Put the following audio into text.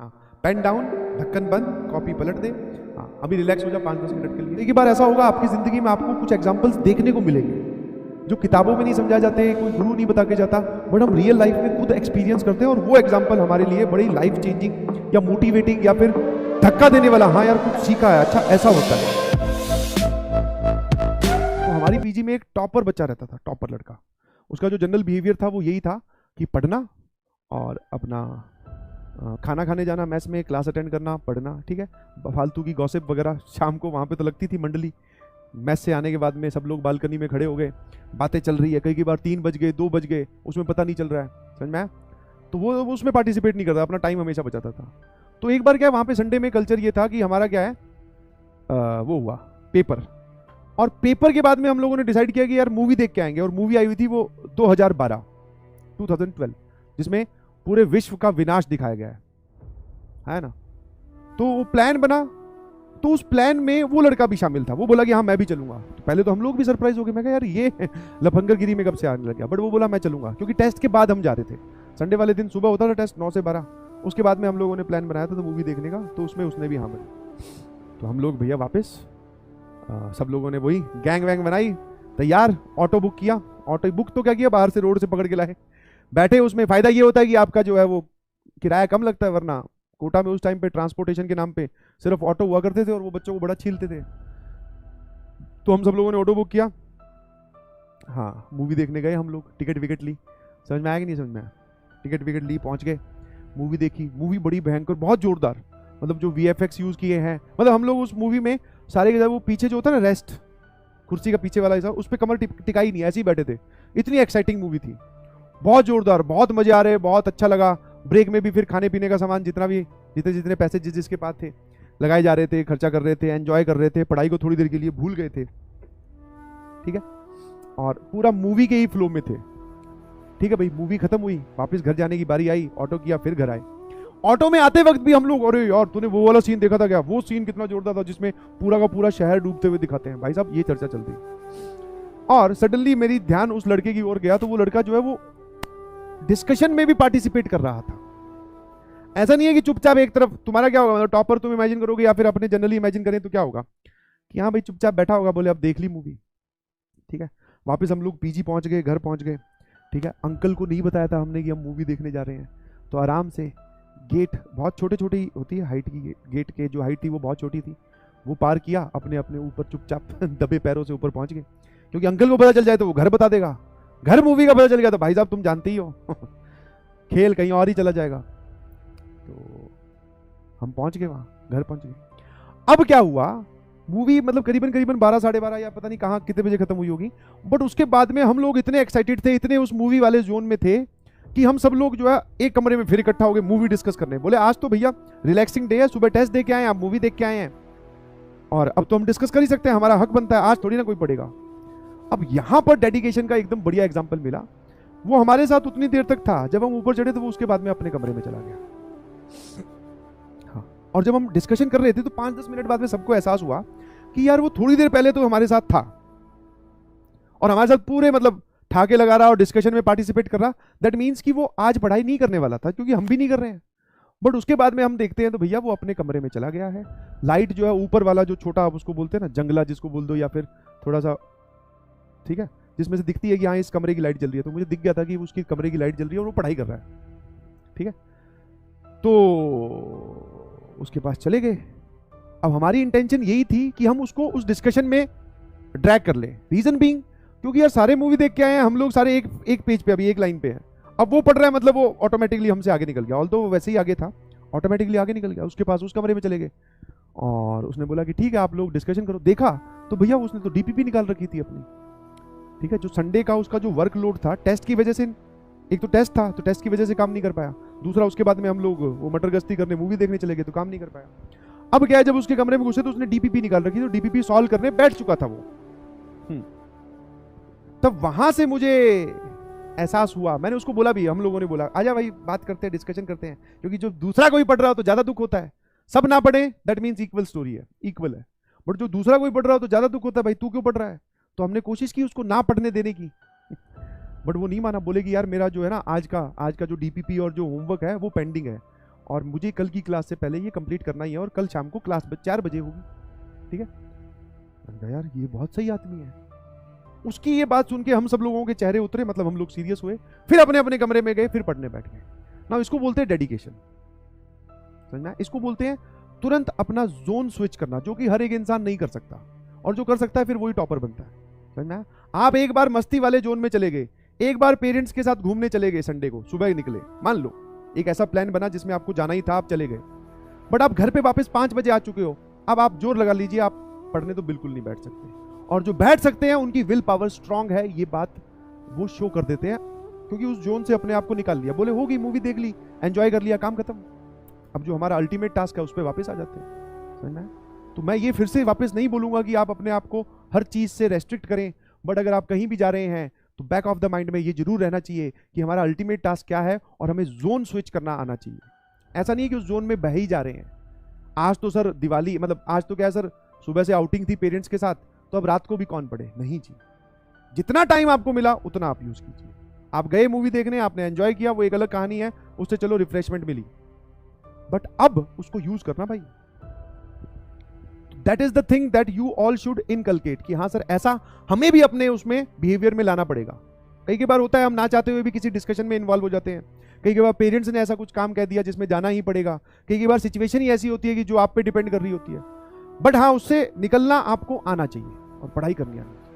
हाँ, pen down, ढक्कन बंद, कॉपी पलट दे। हाँ, अभी रिलैक्स हो जा 5-10 मिनट के लिए। एक बार ऐसा होगा आपकी जिंदगी में, आपको कुछ एग्जांपल्स देखने को मिलेंगे जो किताबों में नहीं समझा जाते, कोई गुरु नहीं बता के जाता, बट हम रियल लाइफ में खुद एक्सपीरियंस करते हैं और वो एग्जाम्पल हमारे लिए बड़ी लाइफ चेंजिंग या मोटिवेटिंग या फिर धक्का देने वाला, हाँ यार कुछ सीखा है, अच्छा ऐसा होता है। तो हमारी पीजी में एक टॉपर बच्चा रहता था, टॉपर लड़का। उसका जो जनरल बिहेवियर था वो यही था कि पढ़ना और अपना खाना खाने जाना, मैस में क्लास अटेंड करना, पढ़ना, ठीक है। फालतू की गॉसिप वगैरह शाम को वहाँ पे तो लगती थी मंडली। मैस से आने के बाद में सब लोग बालकनी में खड़े हो गए, बातें चल रही है, कई बार 3 बज गए, 2 बज गए, उसमें पता नहीं चल रहा है, समझ में आया? तो वो उसमें पार्टिसिपेट नहीं करता, अपना टाइम हमेशा बचाता था। तो एक बार क्या, वहाँ पे संडे में कल्चर ये था कि हमारा क्या है, वो हुआ पेपर, और पेपर के बाद में हम लोगों ने डिसाइड किया कि यार मूवी देख के आएंगे। और मूवी आई हुई थी वो 2012 जिसमें पूरे विश्व का विनाश दिखाया गया है ना। तो वो प्लान बना, तो उस प्लान में वो लड़का भी शामिल था। वो बोला कि हाँ मैं भी चलूंगा। तो पहले तो हम लोग भी सरप्राइज हो गए, मैं कहा यार ये लफंगरगिरी में कब से आने लग गया, बट वो बोला मैं चलूंगा, क्योंकि टेस्ट के बाद हम जा रहे थे। संडे वाले दिन सुबह होता था टेस्ट 9 से 12, उसके बाद में हम लोगों ने प्लान बनाया था तो मूवी देखने का, तो उसमें उसने भी हाँ बोली। तो हम लोग भैया वापस सब लोगों ने वही गैंग वैंग बनाई, तैयार, ऑटो बुक किया। ऑटो बुक तो क्या किया, बाहर से रोड से पकड़ के लाए, बैठे। उसमें फायदा ये होता है कि आपका जो है वो किराया कम लगता है, वरना कोटा में उस टाइम पे ट्रांसपोर्टेशन के नाम पे सिर्फ ऑटो हुआ करते थे और वो बच्चों को बड़ा छीलते थे। तो हम सब लोगों ने ऑटो बुक किया, हाँ मूवी देखने गए हम लोग। टिकट विकेट ली, समझ में आया कि नहीं समझ में आया? टिकट विकेट ली, पहुंच गए, मूवी देखी। मूवी बड़ी भयंकर, बहुत जोरदार, मतलब जो VFX यूज किए हैं, मतलब हम लोग उस मूवी में सारे के सारे वो पीछे जो होता है ना रेस्ट, कुर्सी का पीछे वाला हिस्सा, उस पर कमर टिकाई नहीं, ऐसे ही बैठे थे। इतनी एक्साइटिंग मूवी थी, बहुत जोरदार, बहुत मजे आ रहे, बहुत अच्छा लगा। ब्रेक में भी फिर खाने पीने का सामान जितने पैसे जिसके पास थे लगाए जा रहे थे, खर्चा कर रहे थे, एंजॉय कर रहे थे, पढ़ाई को थोड़ी देर के लिए भूल गए थे, ठीक है। और पूरा मूवी के ही फ्लो में थे, ठीक है भाई। मूवी खत्म हुई, वापस घर जाने की बारी आई, ऑटो किया, फिर घर आए। ऑटो में आते वक्त भी हम लोग, अरे यार तूने वो वाला सीन देखा था क्या, वो सीन कितना जोरदार था जिसमें पूरा का पूरा शहर डूबते हुए दिखाते हैं, भाई साहब ये चर्चा चल रही। और सडनली मेरी ध्यान उस लड़के की ओर गया, तो वो लड़का जो है वो डिस्कशन में भी पार्टिसिपेट कर रहा था। ऐसा नहीं है कि चुपचाप एक तरफ। तुम्हारा क्या होगा, टॉपर तुम इमेजिन करोगे या फिर अपने जनरली इमेजिन करें तो क्या होगा कि हाँ भाई चुपचाप बैठा होगा, बोले अब देख ली मूवी, ठीक है। वापस हम लोग पीजी पहुंच गए, घर पहुंच गए, ठीक है। अंकल को नहीं बताया था हमने कि हम मूवी देखने जा रहे हैं, तो आराम से गेट बहुत छोटे छोटे ही होती है हाइट की, गेट के जो हाइट थी वो बहुत छोटी थी, वो पार किया, अपने अपने ऊपर चुपचाप दबे पैरों से ऊपर पहुंच गए। क्योंकि अंकल को पता चल जाए तो वो घर बता देगा, घर मूवी का पता चल गया तो भाई साहब तुम जानते ही हो खेल कहीं और ही चला जाएगा। तो हम पहुंच गए वहां, घर पहुंच गए। अब क्या हुआ, मूवी मतलब करीबन 12 साढ़े 12 या पता नहीं कहाँ कितने बजे खत्म हुई होगी, बट उसके बाद में हम लोग इतने एक्साइटेड थे, इतने उस मूवी वाले जोन में थे कि हम सब लोग जो है एक कमरे में फिर इकट्ठा हो गए मूवी डिस्कस करने। बोले आज तो भैया रिलैक्सिंग डे है, सुबह टेस्ट दे के आए हैं, आप मूवी देख के आए हैं, और अब तो हम डिस्कस कर ही सकते हैं, हमारा हक बनता है, आज थोड़ी ना कोई पड़ेगा। अब यहां पर डेडिकेशन का एकदम बढ़िया एग्जांपल मिला। वो हमारे साथ उतनी देर तक था, जब हम ऊपर चढ़े तो वो उसके बाद में अपने कमरे में चला गया। हाँ, और जब हम डिस्कशन कर रहे थे तो 5-10 मिनट बाद में सबको एहसास हुआ कि यार वो थोड़ी देर पहले तो हमारे साथ था और हमारे साथ पूरे मतलब ठाके लगा रहा और डिस्कशन में पार्टिसिपेट कर रहा। दैट मीन्स कि वो आज पढ़ाई नहीं करने वाला था, क्योंकि हम भी नहीं कर रहे हैं। बट उसके बाद में हम देखते हैं तो भैया वो अपने कमरे में चला गया है। लाइट जो है ऊपर वाला जो छोटा, आप उसको बोलते हैं ना जंगला जिसको बोल दो, या फिर थोड़ा सा, ठीक है, जिसमें से दिखती है कि हाँ इस कमरे की लाइट जल रही है, तो मुझे दिख गया था कि उसकी कमरे की लाइट जल रही है और वो पढ़ाई कर रहा है, ठीक है। तो उसके पास चले गए। अब हमारी इंटेंशन यही थी कि हम उसको उस डिस्कशन में ड्रैग कर ले। रीजन बीइंग क्योंकि यार सारे मूवी देख के आए हैं हम लोग, सारे एक पेज पे, अभी एक लाइन पे है। अब वो पढ़ रहा है, मतलब वो ऑटोमेटिकली हमसे आगे निकल गया, ऑल्दो वो वैसे ही आगे था, ऑटोमेटिकली आगे निकल गया, उसके पास उस कमरे में चले गए। और उसने बोला कि ठीक है आप लोग डिस्कशन करो। देखा तो भैया उसने तो DPP निकाल रखी थी अपनी, ठीक है। जो संडे का उसका जो वर्कलोड था टेस्ट की वजह से, एक तो टेस्ट था तो टेस्ट की वजह से काम नहीं कर पाया, दूसरा उसके बाद में हम लोग वो मटर गश्ती करने मूवी देखने चले गए तो काम नहीं कर पाया। अब क्या है, जब उसके कमरे में घुसे तो उसने DPP निकाल रखी, तो DPP सॉल्व करने बैठ चुका था वो। तब वहां से मुझे एहसास हुआ, मैंने उसको बोला भी, हम लोगों ने बोला आजा भाई बात करते हैं, डिस्कशन करते हैं, क्योंकि जो दूसरा कोई पढ़ रहा हो तो ज्यादा दुख होता है। सब ना पढ़े दैट मीन्स इक्वल स्टोरी है, इक्वल है, बट जो दूसरा कोई पढ़ रहा हो तो ज्यादा दुख होता है, भाई तू क्यों पढ़ रहा है। तो हमने कोशिश की उसको ना पढ़ने देने की, बट वो नहीं माना। बोले कि यार मेरा जो है ना आज का जो DPP और जो होमवर्क है वो पेंडिंग है, और मुझे कल की क्लास से पहले ये कंप्लीट करना ही है और कल शाम को क्लास 4 बजे होगी, ठीक है। मैंने कहा यार ये बहुत सही आदमी है। उसकी ये बात सुन के हम सब लोगों के चेहरे उतरे, मतलब हम लोग सीरियस हुए, फिर अपने अपने कमरे में गए, फिर पढ़ने बैठ गए ना। इसको बोलते हैं डेडिकेशन, समझना। इसको बोलते हैं तुरंत अपना जोन स्विच करना, जो कि हर एक इंसान नहीं कर सकता, और जो कर सकता है फिर वही टॉपर बनता है, समझना। आप एक बार मस्ती वाले जोन में चले गए, एक बार पेरेंट्स के साथ घूमने चले गए, संडे को सुबह निकले, मान लो एक ऐसा प्लान बना जिसमें आपको जाना ही था, आप चले गए, बट आप घर पे वापस 5 बजे आ चुके हो। अब आप जोर लगा लीजिए, आप पढ़ने तो बिल्कुल नहीं बैठ सकते, और जो बैठ सकते हैं उनकी विल पावर स्ट्रांग है, ये बात वो शो कर देते हैं, क्योंकि उस जोन से अपने आप को निकाल लिया, बोले होगी मूवी देख ली, एंजॉय कर लिया, काम खत्म। अब जो हमारा अल्टीमेट टास्क है उस पर वापस आ जाते हैं, समझना है। तो मैं ये फिर से वापस नहीं बोलूंगा कि आप अपने आप को हर चीज से रेस्ट्रिक्ट करें, बट अगर आप कहीं भी जा रहे हैं तो बैक ऑफ द माइंड में ये जरूर रहना चाहिए कि हमारा अल्टीमेट टास्क क्या है, और हमें जोन स्विच करना आना चाहिए। ऐसा नहीं है कि उस जोन में बह ही जा रहे हैं। आज तो सर दिवाली, मतलब आज तो क्या है सर, सुबह से आउटिंग थी पेरेंट्स के साथ, तो अब रात को भी कौन पढ़े, नहीं जी। जितना टाइम आपको मिला उतना आप यूज कीजिए। आप गए मूवी देखने, आपने एंजॉय किया, वो एक अलग कहानी है, उससे चलो रिफ्रेशमेंट मिली, बट अब उसको यूज करना भाई। That is the thing that you all should inculcate, कि हाँ सर ऐसा हमें भी अपने उसमें बिहेवियर में लाना पड़ेगा। कई बार होता है हम ना चाहते हुए भी किसी डिस्कशन में इन्वॉल्व हो जाते हैं, कई बार पेरेंट्स ने ऐसा कुछ काम कह दिया जिसमें जाना ही पड़ेगा, कई बार सिचुएशन ही ऐसी होती है कि जो आप पे डिपेंड कर रही होती है, बट हाँ उससे निकलना आपको आना चाहिए और पढ़ाई करनी आनी।